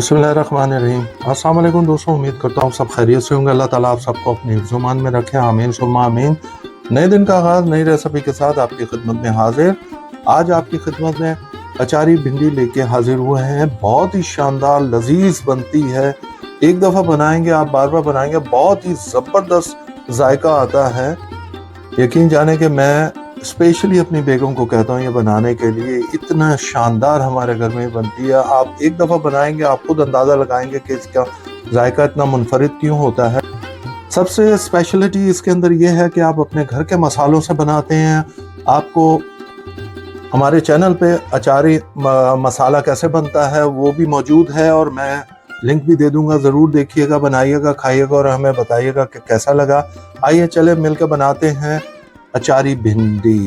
बिस्मिल्लाहिर्रहमानिर्रहीम। अस्सलाम वालेकुम दोस्तों, उम्मीद करता हूँ सब खैरियत से होंगे। अल्लाह ताला आप सबको अपने हिफ्ज़-ओ-मान में रखे, आमीन सुम्मा आमीन। नए दिन का आगाज़ नई रेसिपी के साथ आपकी खिदमत में हाजिर। आज आपकी खिदमत में अचारी भिंडी लेके हाजिर हुए हैं। बहुत ही शानदार लजीज बनती है। एक दफ़ा बनाएंगे आप बार बार बनाएंगे, बहुत ही ज़बरदस्त जायका आता है। यकीन जाने कि मैं स्पेशली अपनी बेगम को कहता हूँ ये बनाने के लिए, इतना शानदार हमारे घर में बनती है। आप एक दफ़ा बनाएंगे, आप खुद अंदाज़ा लगाएंगे कि इसका जायका इतना मुनफरिद क्यों होता है। सबसे स्पेशलिटी इसके अंदर ये है कि आप अपने घर के मसालों से बनाते हैं। आपको हमारे चैनल पे अचारी मसाला कैसे बनता है वो भी मौजूद है, और मैं लिंक भी दे दूंगा। ज़रूर देखिएगा, बनाइएगा, खाइएगा और हमें बताइएगा कि कैसा लगा। आइए चले मिलकर बनाते हैं अचारी भिंडी।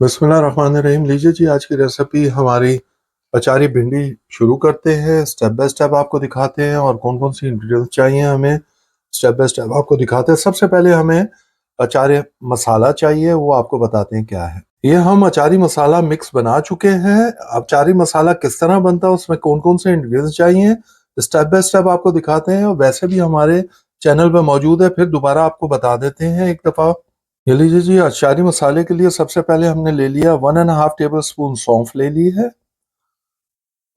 बिस्मिल्लाहिर्रहमानिर्रहीम। लीजिए जी, आज की रेसिपी हमारी अचारी भिंडी शुरू करते हैं। स्टेप बाय स्टेप आपको दिखाते हैं और कौन कौन सी इंग्रेडिएंट्स चाहिए हमें, स्टेप बाय स्टेप आपको दिखाते हैं। सबसे पहले हमें अचारी मसाला चाहिए, वो आपको बताते हैं क्या है। ये हम अचारी मसाला मिक्स बना चुके हैं। अचारी मसाला किस तरह बनता है, उसमें कौन कौन से इंग्रेडिएंट्स चाहिए, स्टेप बाय स्टेप आपको दिखाते हैं। और वैसे भी हमारे चैनल पर मौजूद है, फिर दोबारा आपको बता देते हैं एक दफ़ा। ये लीजिए जी, अचारी मसाले के लिए सबसे पहले हमने ले लिया 1.5 टेबल स्पून सौंफ ले ली है।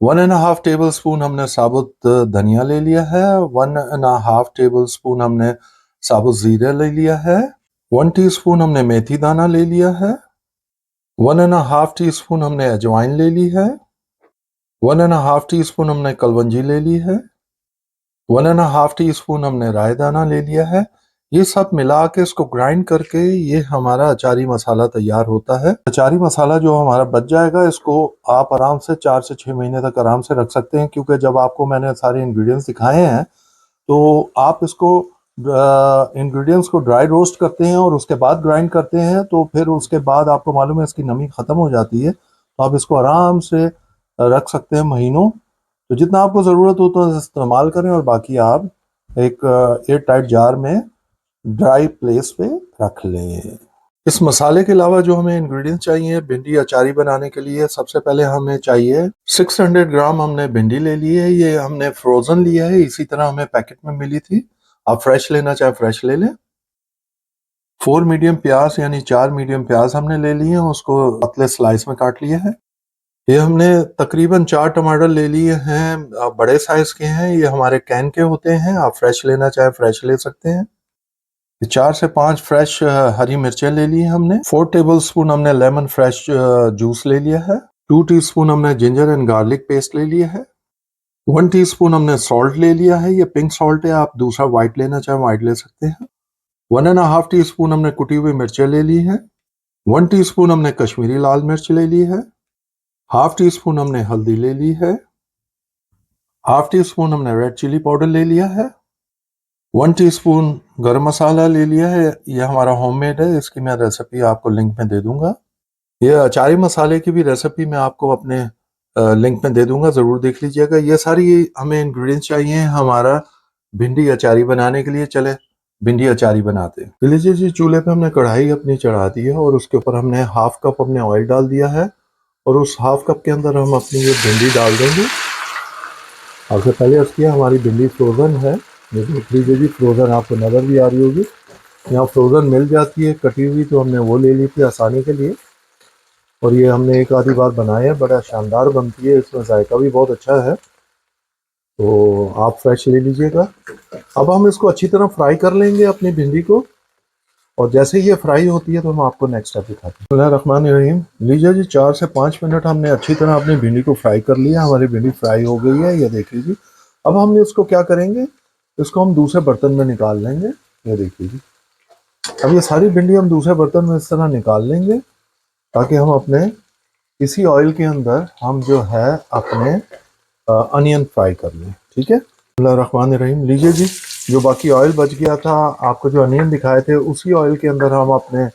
1.5 टेबल स्पून हमने साबुत धनिया ले लिया है। 1.5 टेबल स्पून हमने साबुत जीरा ले लिया है। 1 टीस्पून हमने मेथी दाना ले लिया है। 1.5 टीस्पून हमने अजवाइन ले ली है। 1.5 टीस्पून हमने कलवंजी ले ली है। 1.5 टीस्पून हमने राय दाना ले लिया है। ये सब मिला के इसको ग्राइंड करके ये हमारा अचारी मसाला तैयार होता है। अचारी मसाला जो हमारा बच जाएगा, इसको आप आराम से 4 से 6 महीने तक आराम से रख सकते हैं, क्योंकि जब आपको मैंने सारे इंग्रेडिएंट्स दिखाए हैं तो आप इसको इंग्रेडिएंट्स को ड्राई रोस्ट करते हैं और उसके बाद ग्राइंड करते हैं, तो फिर उसके बाद आपको मालूम है इसकी नमी ख़त्म हो जाती है, तो आप इसको आराम से रख सकते हैं महीनों। तो जितना आपको ज़रूरत हो तो इस्तेमाल करें, और बाकी आप एक एयर टाइट जार में ड्राई प्लेस पे रख लें। इस मसाले के अलावा जो हमें इंग्रेडिएंट्स चाहिए भिंडी अचारी बनाने के लिए, सबसे पहले हमें चाहिए 600 ग्राम हमने भिंडी ले ली है। ये हमने फ्रोजन लिया है, इसी तरह हमें पैकेट में मिली थी। आप फ्रेश लेना चाहे फ्रेश ले लें। 4 मीडियम प्याज यानी 4 मीडियम प्याज हमने ले लिए हैं, उसको पतले स्लाइस में काट लिया है। ये हमने तकरीबन 4 टमाटर ले लिए हैं, बड़े साइज के हैं, ये हमारे कैन के होते हैं। आप फ्रेश लेना चाहे फ्रेश ले सकते हैं। 4 से 5 फ्रेश हरी मिर्चें ले ली हमने। 4 टेबल स्पून हमने लेमन फ्रेश जूस ले लिया है। 2 टीस्पून हमने जिंजर एंड गार्लिक पेस्ट ले लिया है। 1 टीस्पून हमने सॉल्ट ले लिया है, ये पिंक सॉल्ट है, आप दूसरा व्हाइट लेना चाहें व्हाइट ले सकते हैं। 1.5 टीस्पून हमने कुटी हुई मिर्चें ले ली है। 1 टीस्पून हमने कश्मीरी लाल मिर्च ले ली है। हाफ टी स्पून हमने हल्दी ले ली है। हाफ टी स्पून हमने रेड चिली पाउडर ले लिया है। 1 टीस्पून गरम मसाला ले लिया है, यह हमारा होममेड है, इसकी मैं रेसिपी आपको लिंक में दे दूंगा। ये अचारी मसाले की भी रेसिपी मैं आपको अपने लिंक में दे दूंगा, ज़रूर देख लीजिएगा। ये सारी हमें इंग्रेडिएंट्स चाहिए हमारा भिंडी अचारी बनाने के लिए। चले भिंडी अचारी बनाते हैं। तो लीजिए जी, चूल्हे पे हमने कढ़ाई अपनी चढ़ा दी है और उसके ऊपर हमने हाफ कप अपने ऑयल डाल दिया है, और उस हाफ कप के अंदर हम अपनी ये भिंडी डाल देंगे। सबसे पहले उसकी हमारी भिंडी फ्रोज़न है, ये देख लीजिए जी, फ्रोज़न आपको नज़र भी आ रही होगी। यहाँ फ्रोज़न मिल जाती है कटी हुई, तो हमने वो ले ली थी आसानी के लिए, और ये हमने एक आधी बार बनाया है, बड़ा शानदार बनती है, इसमें जायका भी बहुत अच्छा है, तो आप फ्रेश ले लीजिएगा। अब हम इसको अच्छी तरह फ्राई कर लेंगे अपनी भिंडी को, और जैसे ये फ्राई होती है तो हम आपको नेक्स्ट स्टेप दिखाते हैं। बिस्मिल्लाहिर्रहमानिर्रहीम। लीजिए जी, 4 से 5 मिनट हमने अच्छी तरह अपनी भिंडी को फ्राई कर लिया। हमारी भिंडी फ्राई हो गई है, ये देख लीजिए। अब हम इसको क्या करेंगे, इसको हम दूसरे बर्तन में निकाल लेंगे, ये देख लीजिए। अब ये सारी भिंडी हम दूसरे बर्तन में इस तरह निकाल लेंगे, ताकि हम अपने इसी ऑयल के अंदर हम जो है अपने अनियन फ्राई कर लें। ठीक है, बिस्मिल्लाहिर्रहमानिर्रहीम। लीजिए जी, जो बाकी ऑयल बच गया था, आपको जो अनियन दिखाए थे, उसी ऑयल के अंदर हम अपने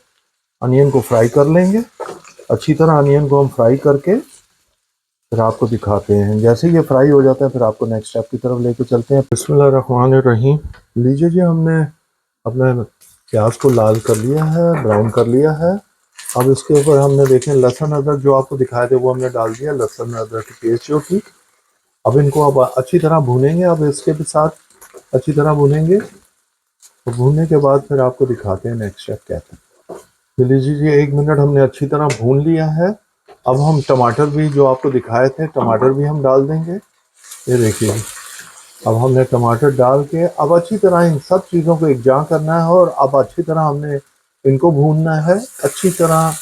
अनियन को फ्राई कर लेंगे अच्छी तरह। अनियन को हम फ्राई करके फिर आपको दिखाते हैं। जैसे ये फ्राई हो जाता है फिर आपको नेक्स्ट स्टेप की तरफ लेके चलते हैं। बिस्मिल्लाहिर्रहमानिर्रहीम। लीजिए जी, हमने अपने प्याज को लाल कर लिया है, ब्राउन कर लिया है। अब इसके ऊपर हमने देखें लहसुन अदरक जो आपको दिखाए थे वो हमने डाल दिया, लहसुन अदरक की पेस्ट जो थी। अब इनको अब अच्छी तरह भूनेंगे। अब इसके भी साथ अच्छी तरह भूनेंगे। तो भूनने के बाद फिर आपको दिखाते हैं नेक्स्ट स्टेप क्या है। तो लीजिए 1 मिनट हमने अच्छी तरह भून लिया है। अब हम टमाटर भी जो आपको दिखाए थे टमाटर भी हम डाल देंगे। ये देखिए, अब हमने टमाटर डाल के अब अच्छी तरह इन सब चीज़ों को एकजा करना है और अब अच्छी तरह हमने इनको भूनना है। अच्छी तरह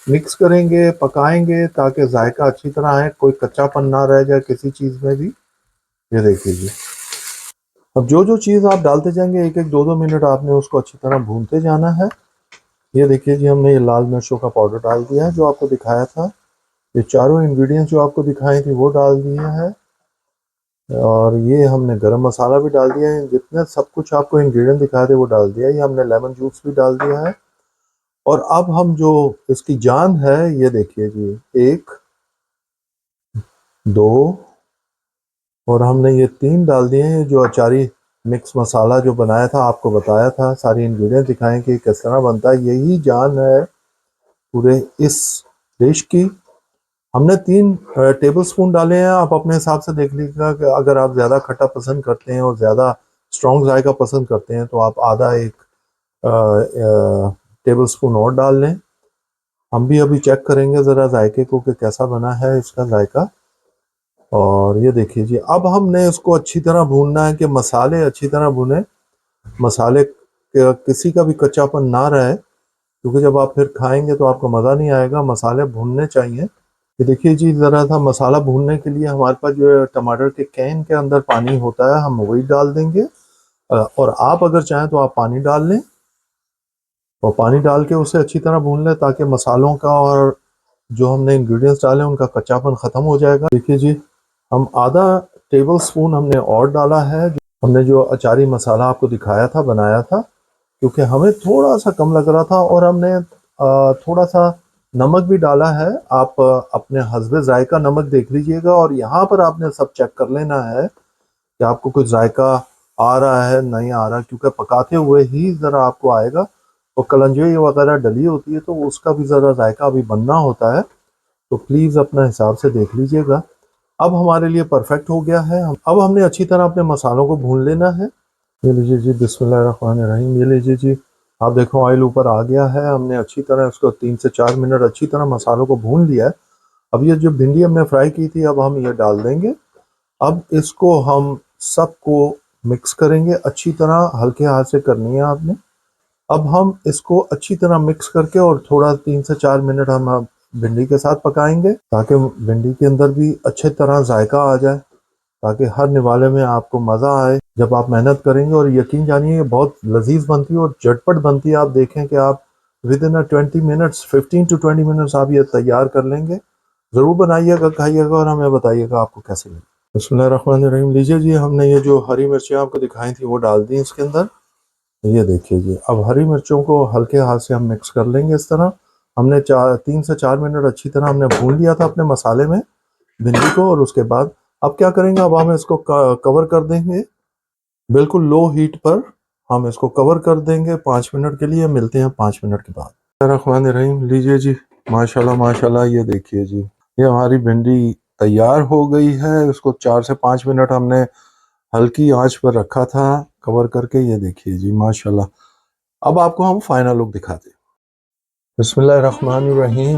मिक्स करेंगे, पकाएंगे ताकि जायका अच्छी तरह आए, कोई कच्चापन ना रह जाए किसी चीज़ में भी। ये देखिए जी, अब जो जो चीज़ आप डालते जाएंगे 1-1, 2-2 मिनट आपने उसको अच्छी तरह भूनते जाना है। ये देखिए जी, हमने ये लाल मिर्चों का पाउडर डाल दिया है जो आपको दिखाया था। ये चारों इंग्रेडिएंट्स जो आपको दिखाई थी वो डाल दिए हैं और ये हमने गरम मसाला भी डाल दिया है। जितने सब कुछ आपको इंग्रेडिएंट दिखाए थे वो डाल दिया है। ये हमने लेमन जूस भी डाल दिया है। और अब हम जो इसकी जान है ये देखिए जी, 1, 2 और हमने ये 3 डाल दिए हैं। जो अचारी मिक्स मसाला जो बनाया था आपको बताया था, सारी इंग्रेडिएंट दिखाएं कि किस तरह बनता है, यही जान है पूरे इस डिश की। हमने 3 टेबल स्पून डाले हैं। आप अपने हिसाब से देख लीजिएगा कि अगर आप ज़्यादा खट्टा पसंद करते हैं और ज़्यादा स्ट्रॉन्ग जायका पसंद करते हैं तो आप आधा 1 टेबल स्पून और डाल लें। हम भी अभी चेक करेंगे ज़रा जायके को कि कैसा बना है इसका जायका। और ये देखिए जी, अब हमने इसको अच्छी तरह भूनना है कि मसाले अच्छी तरह भुने, मसाले किसी का भी कच्चापन ना रहे, क्योंकि जब आप फिर खाएंगे तो आपको मज़ा नहीं आएगा। मसाले भूनने चाहिए। ये देखिए जी, ज़रा सा मसाला भूनने के लिए हमारे पास जो टमाटर के कैन के अंदर पानी होता है हम वही डाल देंगे। और आप अगर चाहें तो आप पानी डाल लें और पानी डाल के उसे अच्छी तरह भून लें ताकि मसालों का और जो हमने इंग्रेडिएंट्स डाले उनका कच्चापन ख़त्म हो जाएगा। देखिए जी, हम आधा टेबल स्पून हमने और डाला है। हमने जो अचारी मसाला आपको दिखाया था, बनाया था, क्योंकि हमें थोड़ा सा कम लग रहा था और हमने थोड़ा सा नमक भी डाला है। आप अपने हस्बे जायका नमक देख लीजिएगा और यहाँ पर आपने सब चेक कर लेना है कि आपको कुछ जायका आ रहा है नहीं आ रहा, क्योंकि पकाते हुए ही ज़रा आपको आएगा। और कलंजी वगैरह डली होती है तो उसका भी ज़रा जायका अभी बनना होता है, तो प्लीज़ अपना हिसाब से देख लीजिएगा। अब हमारे लिए परफेक्ट हो गया है। अब हमने अच्छी तरह अपने मसालों को भून लेना है। ये लीजिए जी, बिस्मिल्लाहिर्रहमानिर्रहीम। ये लीजिए जी, आप देखो ऑयल ऊपर आ गया है। हमने अच्छी तरह इसको 3 से 4 मिनट अच्छी तरह मसालों को भून लिया है। अब ये जो भिंडी हमने फ्राई की थी अब हम ये डाल देंगे। अब इसको हम सबको मिक्स करेंगे अच्छी तरह, हल्के हाथ से करनी है आपने। अब हम इसको अच्छी तरह मिक्स करके और थोड़ा 3 से 4 मिनट हम भिंडी के साथ पकाएंगे ताकि भिंडी के अंदर भी अच्छे तरह जायका आ जाए, ताकि हर निवाले में आपको मज़ा आए जब आप मेहनत करेंगे। और यकीन जानिए ये बहुत लजीज बनती है और झटपट बनती है। आप देखें कि आप with in 20 minutes 15 to 20 minutes आप ये तैयार कर लेंगे। ज़रूर बनाइएगा, खाइएगा और हमें बताइएगा आपको कैसे लगे। बिस्मिल्लाहिर्रहमानिर्रहीम। लीजिए जी, हमने ये जो हरी मिर्चें आपको दिखाई थी वो डाल दी इसके अंदर। ये देखिए जी, अब हरी मिर्चों को हल्के हाथ से हम मिक्स कर लेंगे इस तरह। हमने 3 से 4 मिनट अच्छी तरह हमने भून लिया था अपने मसाले में भिंडी को। और उसके बाद अब क्या करेंगे, अब हम इसको कवर कर देंगे बिल्कुल लो हीट पर। हम इसको कवर कर देंगे 5 मिनट के लिए। मिलते हैं 5 मिनट के बाद। रहमान रहीम। लीजिए जी, माशाल्लाह माशाल्लाह, ये देखिए जी, ये हमारी भिंडी तैयार हो गई है। इसको 4 से 5 मिनट हमने हल्की आंच पर रखा था कवर करके। ये देखिए जी, माशाल्लाह। अब आपको हम फाइनल लुक दिखाते हैं। बिस्मिल्लाहिर्रहमानिर्रहीम।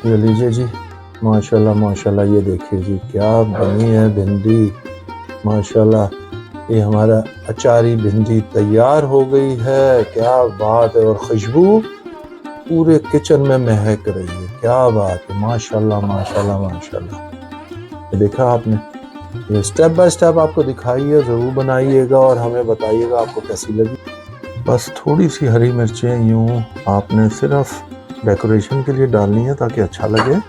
ये लीजिए जी, माशाल्लाह माशाल्लाह, ये देखिए जी क्या बनी है भिंडी, माशाल्लाह। ये हमारा अचारी भिंडी तैयार हो गई है। क्या बात है, और खुशबू पूरे किचन में महक रही है। क्या बात है, माशाल्लाह माशाल्लाह माशाल्लाह। ये देखा आपने, ये स्टेप बाय स्टेप आपको दिखाई है। ज़रूर बनाइएगा और हमें बताइएगा आपको कैसी लगी। बस थोड़ी सी हरी मिर्चें यूँ आपने सिर्फ डेकोरेशन के लिए डालनी है ताकि अच्छा लगे।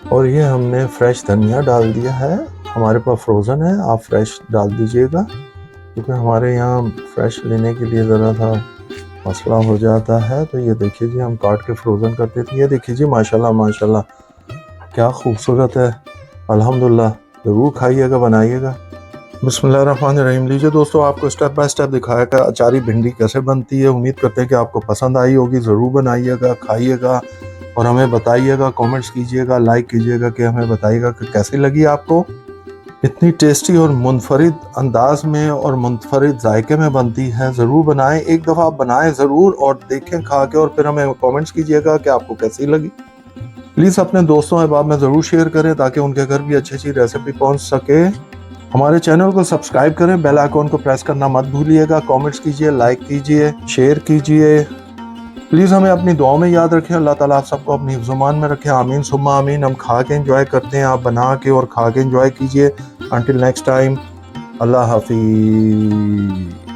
और ये हमने फ्रेश धनिया डाल दिया है, हमारे पास फ्रोज़न है, आप फ्रेश डाल दीजिएगा क्योंकि हमारे यहाँ फ्रेश लेने के लिए ज़रा सा मसला हो जाता है। तो ये देखिए जी हम काट के फ्रोज़न करते थे। ये देखिए जी माशाल्लाह माशाल्लाह क्या खूबसूरत है। अल्हम्दुलिल्लाह, ज़रूर खाइएगा, बनाइएगा। बिस्मिल्लाहिर्रहमानिर्रहीम। लीजिए दोस्तों, आपको स्टेप बाय स्टेप दिखाया कि अचारी भिंडी कैसे बनती है। उम्मीद करते हैं कि आपको पसंद आई होगी। ज़रूर बनाइएगा, खाइएगा और हमें बताइएगा, कमेंट्स कीजिएगा, लाइक कीजिएगा कि हमें बताइएगा कि कैसी लगी आपको। इतनी टेस्टी और मुनफरिद अंदाज में और मुनफरिद जायके में बनती है। ज़रूर बनाएं, एक दफ़ा आप बनाएं ज़रूर और देखें खा के और फिर हमें कमेंट्स कीजिएगा कि आपको कैसी लगी। प्लीज़ अपने दोस्तों अहबाब में ज़रूर शेयर करें ताकि उनके घर भी अच्छी अच्छी रेसिपी पहुंच सके। हमारे चैनल को सब्सक्राइब करें, बेल आइकॉन को प्रेस करना मत भूलिएगा। कमेंट्स कीजिए, लाइक कीजिए, शेयर कीजिए। प्लीज़ हमें अपनी दुआओं में याद रखें। अल्लाह ताला आप सबको अपनी हिफ्ज़-ओ-मान में रखें। आमीन सुम्मा आमीन। हम खा के एंजॉय करते हैं, आप बना के और खा के एंजॉय कीजिए। अंटिल नेक्स्ट टाइम, अल्लाह हाफिज़।